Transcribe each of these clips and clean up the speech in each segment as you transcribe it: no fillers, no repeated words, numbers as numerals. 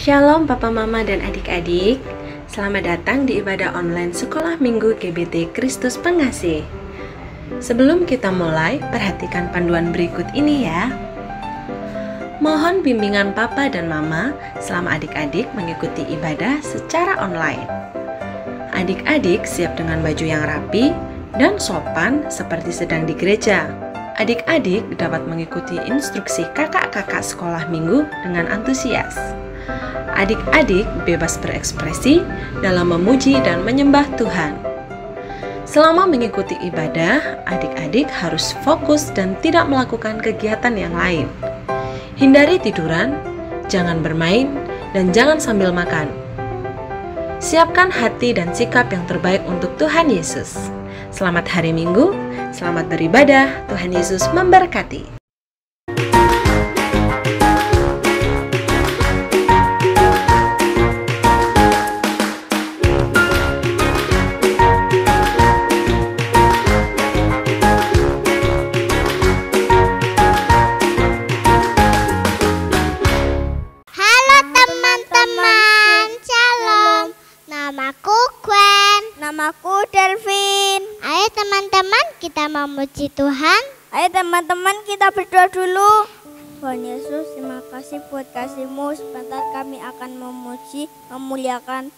Shalom Papa Mama dan adik-adik. Selamat datang di ibadah online Sekolah Minggu GBT Kristus Pengasih. Sebelum kita mulai, perhatikan panduan berikut ini ya. Mohon bimbingan Papa dan Mama selama adik-adik mengikuti ibadah secara online. Adik-adik siap dengan baju yang rapi dan sopan seperti sedang di gereja. Adik-adik dapat mengikuti instruksi kakak-kakak sekolah minggu dengan antusias. Adik-adik bebas berekspresi dalam memuji dan menyembah Tuhan. Selama mengikuti ibadah, adik-adik harus fokus dan tidak melakukan kegiatan yang lain. Hindari tiduran, jangan bermain, dan jangan sambil makan. Siapkan hati dan sikap yang terbaik untuk Tuhan Yesus. Selamat hari Minggu, selamat beribadah, Tuhan Yesus memberkati. Namaku Delvin. Ayo teman-teman kita memuji Tuhan. Ayo teman-teman kita berdoa dulu. Tuhan Yesus, terima kasih buat kasih-Mu. Sebentar kami akan memuji, memuliakan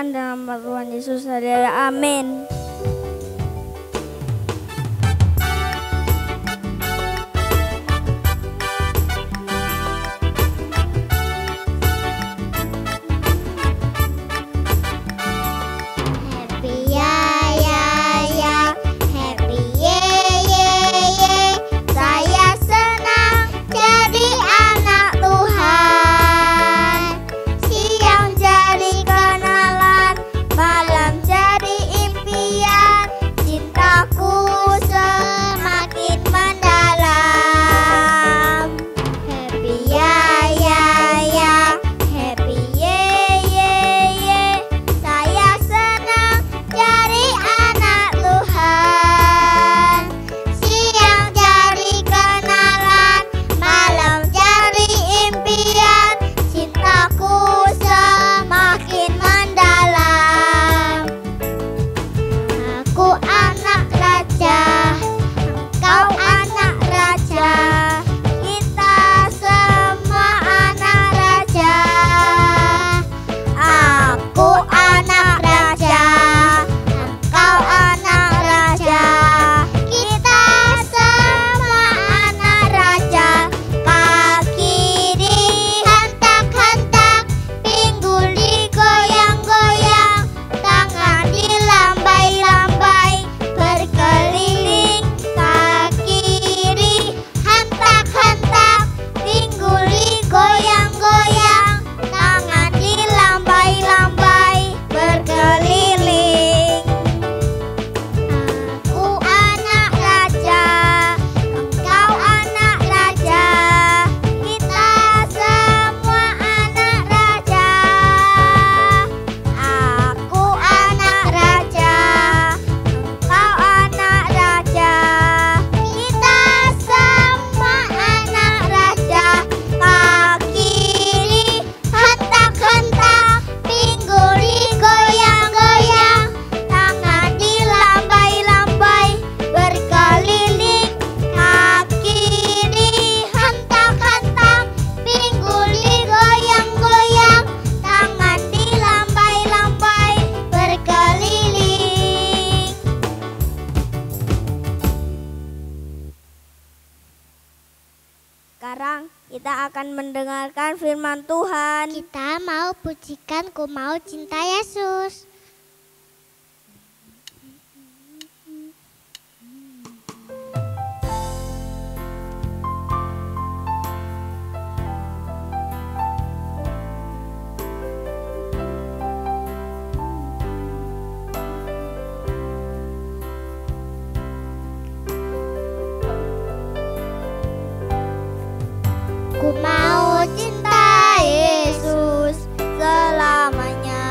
dalam nama Tuhan Yesus. Amin. Sekarang kita akan mendengarkan firman Tuhan. Kita mau pujikan Ku Mau Cinta Yesus. Ku mau cinta Yesus selamanya.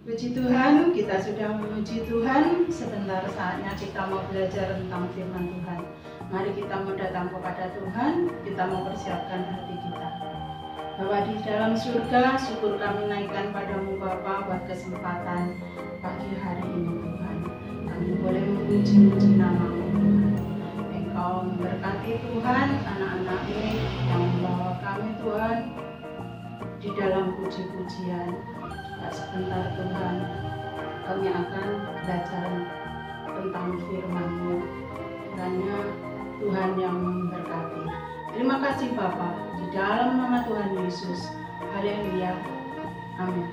Puji Tuhan, kita sudah memuji Tuhan. Sebentar saatnya kita mau belajar tentang firman Tuhan. Mari kita mau datang kepada Tuhan, kita mau persiapkan hati kita. Bapa di dalam surga, syukur kami naikkan padamu Bapa buat kesempatan pagi hari ini Tuhan. Kami boleh memuji-muji nama-Mu Tuhan. Engkau memberkati Tuhan anak-anak ini yang membawa kami Tuhan di dalam puji-pujian. Sebentar Tuhan, kami akan belajar tentang firman-Mu. Kiranya Tuhan yang memberkati. Terima kasih Bapa, di dalam nama Tuhan Yesus. Haleluya. Amin.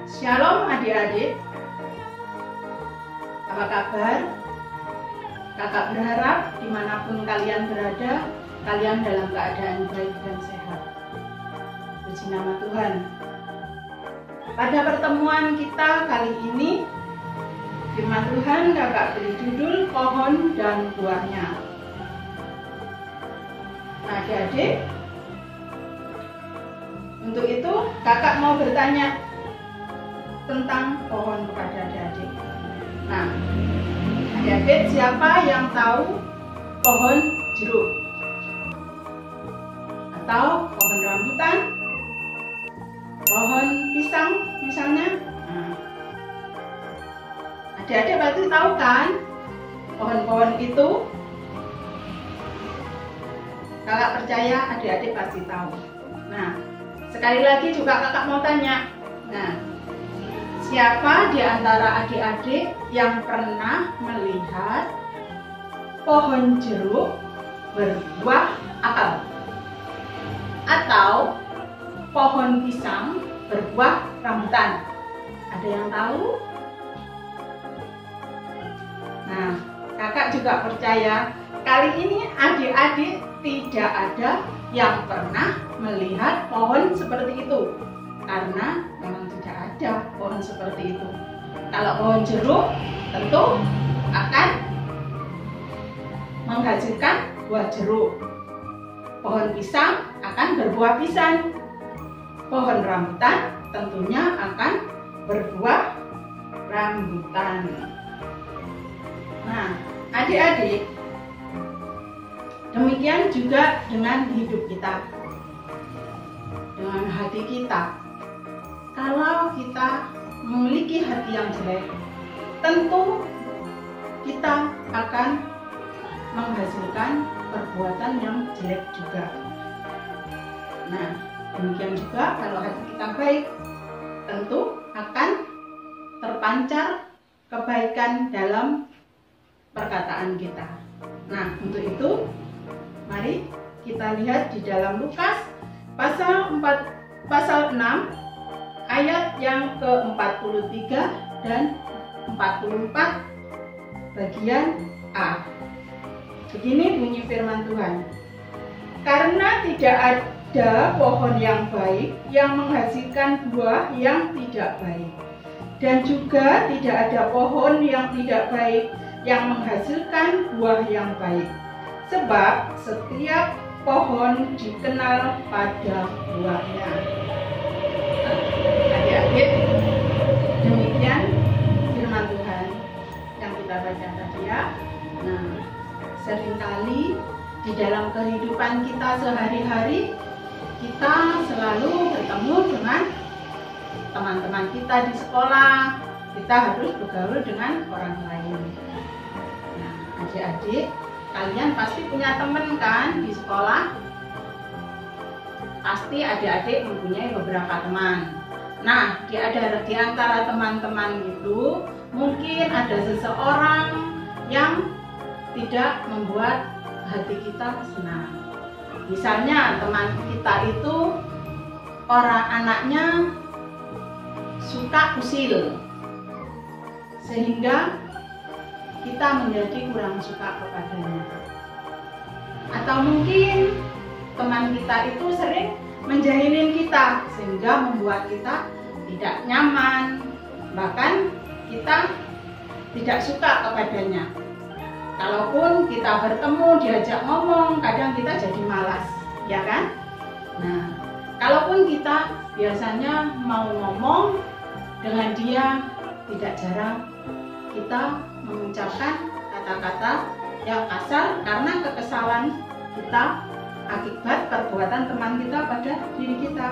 Shalom adik-adik. Apa kabar? Kakak berharap dimanapun kalian berada, kalian dalam keadaan baik dan sehat. Puji nama Tuhan. Pada pertemuan kita kali ini, firman Tuhan kakak beri judul pohon dan buahnya. Nah, adik-adik, untuk itu kakak mau bertanya tentang pohon kepada adik-adik. Nah, adik-adik, siapa yang tahu pohon jeruk? Atau pohon rambutan? Pohon pisang misalnya. Nah, adik-adik pasti tahu kan pohon-pohon itu? Kakak percaya adik-adik pasti tahu. Nah, sekali lagi juga kakak mau tanya. Nah, siapa di antara adik-adik yang pernah melihat pohon jeruk berbuah apel? Atau pohon pisang berbuah rambutan? Ada yang tahu? Nah, kakak juga percaya kali ini adik-adik tidak ada yang pernah melihat pohon seperti itu. Karena memang tidak ada pohon seperti itu. Kalau pohon jeruk tentu akan menghasilkan buah jeruk. Pohon pisang akan berbuah pisang. Pohon rambutan tentunya akan berbuah rambutan. Nah, adik-adik, demikian juga dengan hidup kita, dengan hati kita. Kalau kita memiliki hati yang jelek, tentu kita akan menghasilkan perbuatan yang jelek juga. Nah, demikian juga kalau hati kita baik, tentu akan terpancar kebaikan dalam perkataan kita. Nah, untuk itu mari kita lihat di dalam Lukas pasal 6 ayat yang ke-43 dan 44 bagian A. Begini bunyi firman Tuhan. Karena tidak ada pohon yang baik yang menghasilkan buah yang tidak baik, dan juga tidak ada pohon yang tidak baik yang menghasilkan buah yang baik. Sebab setiap pohon dikenal pada buahnya. Adik-adik, demikian firman Tuhan yang kita baca tadi ya. Nah, seringkali di dalam kehidupan kita sehari-hari, kita selalu bertemu dengan teman-teman kita di sekolah. Kita harus bergaul dengan orang lain. Nah, adik-adik, kalian pasti punya teman kan di sekolah? Pasti adik-adik mempunyai beberapa teman. Nah, di antara teman-teman itu mungkin ada seseorang yang tidak membuat hati kita senang. Misalnya teman kita itu anaknya suka usil, sehingga kita menjadi kurang suka kepadanya. Atau mungkin teman kita itu sering menjahilin kita, sehingga membuat kita tidak nyaman, bahkan kita tidak suka kepadanya. Kalaupun kita bertemu, diajak ngomong, kadang kita jadi malas, ya kan? Nah, kalaupun kita biasanya mau ngomong, Dengan dia tidak jarang kita mengucapkan kata-kata yang kasar karena kekesalan kita akibat perbuatan teman kita pada diri kita.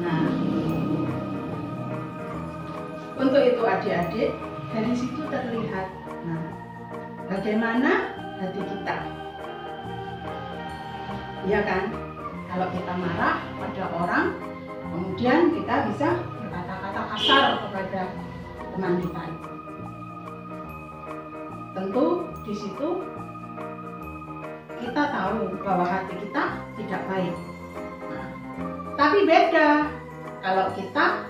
Nah, untuk itu adik-adik, dari situ terlihat bagaimana hati kita. Ya kan? Kalau kita marah pada orang, kemudian kita bisa berkata-kata kasar kepada teman kita. Tentu di situ kita tahu bahwa hati kita tidak baik. Nah, tapi beda kalau kita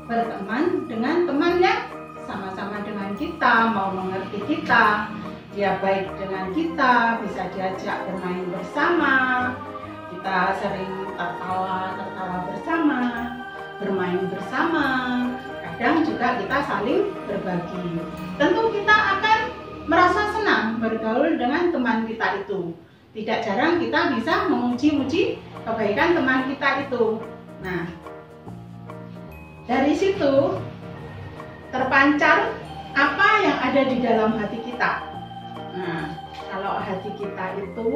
berteman dengan teman yang sama-sama dengan kita, mau mengerti kita, dia baik dengan kita, bisa diajak bermain bersama, kita sering tertawa bersama, bermain bersama, kadang juga kita saling berbagi. Tentu kita akan merasa senang bergaul dengan teman kita itu. Tidak jarang kita bisa memuji-muji kebaikan teman kita itu. Nah, dari situ terpancar apa yang ada di dalam hati kita. Nah, kalau hati kita itu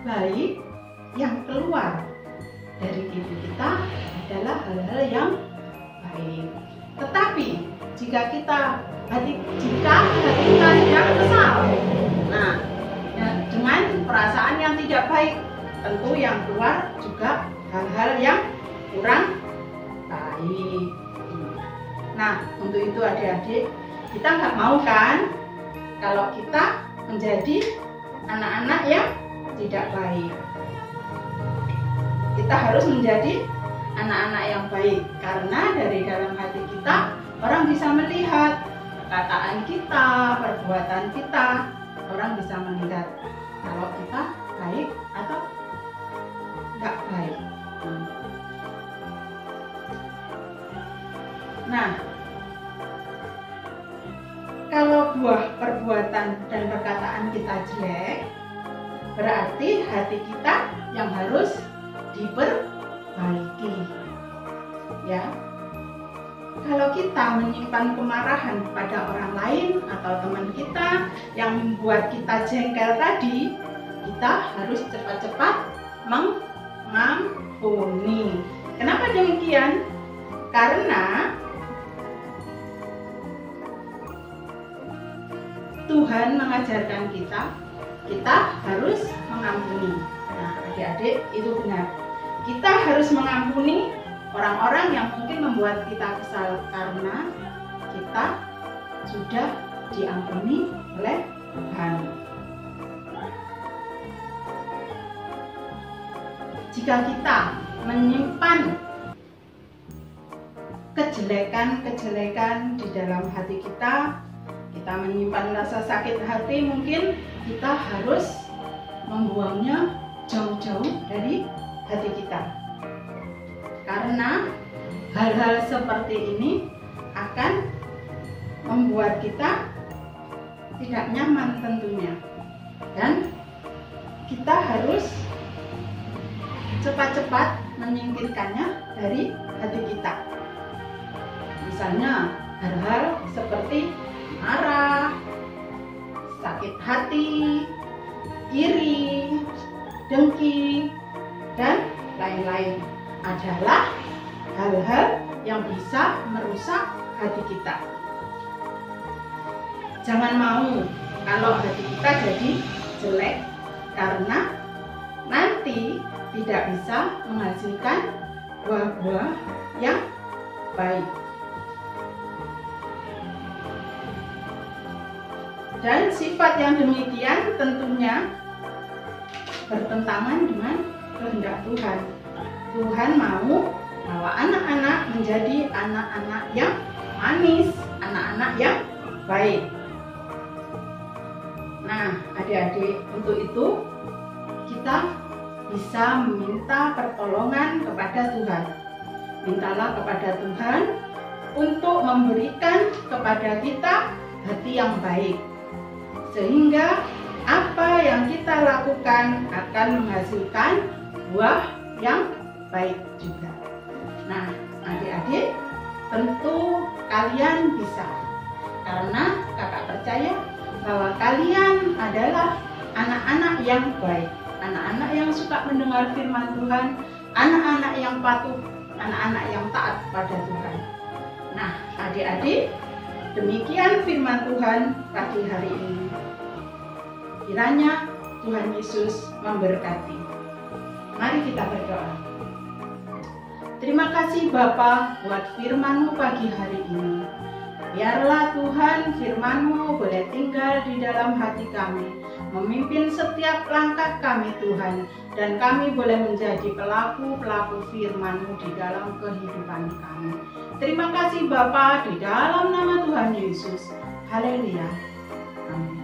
baik, yang keluar dari diri kita adalah hal-hal yang baik. Tetapi jika hati kita sedang kesal, nah, dengan perasaan yang tidak baik, tentu yang keluar juga hal-hal yang kurang baik. Nah, untuk itu adik-adik, kita nggak mau kan kalau kita menjadi anak-anak yang tidak baik. Kita harus menjadi anak-anak yang baik, karena dari dalam hati kita orang bisa melihat perkataan kita, perbuatan kita. Orang bisa melihat kalau kita baik atau nggak baik. Nah, kalau buah perbuatan dan perkataan kita jelek, berarti hati kita yang harus diperbaiki. Ya, kalau kita menyimpan kemarahan pada orang lain atau teman kita yang membuat kita jengkel tadi, kita harus cepat-cepat mengampuni. Kenapa demikian? Karena Tuhan mengajarkan kita harus mengampuni. Nah, adik-adik, itu benar. Kita harus mengampuni orang-orang yang mungkin membuat kita kesal, karena kita sudah diampuni oleh Tuhan. Jika kita menyimpan kejelekan-kejelekan di dalam hati kita menyimpan rasa sakit hati, mungkin kita harus membuangnya jauh-jauh dari hati kita. Karena hal-hal seperti ini akan membuat kita tidak nyaman tentunya. Dan kita harus cepat-cepat menyingkirkannya dari hati kita. Misalnya hal-hal seperti marah, sakit hati, iri, dengki, dan lain-lain adalah hal-hal yang bisa merusak hati kita. Jangan mau kalau hati kita jadi jelek, karena nanti tidak bisa menghasilkan buah-buah yang baik. Dan sifat yang demikian tentunya bertentangan dengan kehendak Tuhan. Tuhan mau bahwa anak-anak menjadi anak-anak yang manis, anak-anak yang baik. Nah, adik-adik, untuk itu kita bisa meminta pertolongan kepada Tuhan. Mintalah kepada Tuhan untuk memberikan kepada kita hati yang baik, sehingga apa yang kita lakukan akan menghasilkan buah yang baik juga. Nah, Tentu kalian bisa, karena kakak percaya bahwa kalian adalah anak-anak yang baik, anak-anak yang suka mendengar firman Tuhan, anak-anak yang patuh, anak-anak yang taat pada Tuhan. Nah, adik-adik, demikian firman Tuhan pagi hari ini. Kiranya Tuhan Yesus memberkati. Mari kita berdoa. Terima kasih Bapa buat firman-Mu pagi hari ini. Biarlah Tuhan firman-Mu boleh tinggal di dalam hati kami, memimpin setiap langkah kami Tuhan, dan kami boleh menjadi pelaku-pelaku firman-Mu di dalam kehidupan kami. Terima kasih Bapa, di dalam nama Tuhan Yesus. Haleluya. Amin.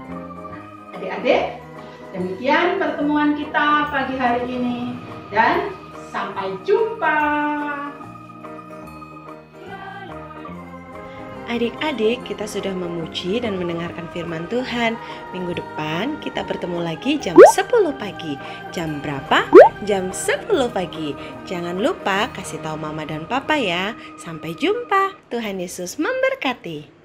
Adik-adik, demikian pertemuan kita pagi hari ini, dan sampai jumpa. Adik-adik, kita sudah memuji dan mendengarkan firman Tuhan. Minggu depan kita bertemu lagi jam 10 pagi. Jam berapa? Jam 10 pagi. Jangan lupa kasih tahu mama dan papa ya. Sampai jumpa. Tuhan Yesus memberkati.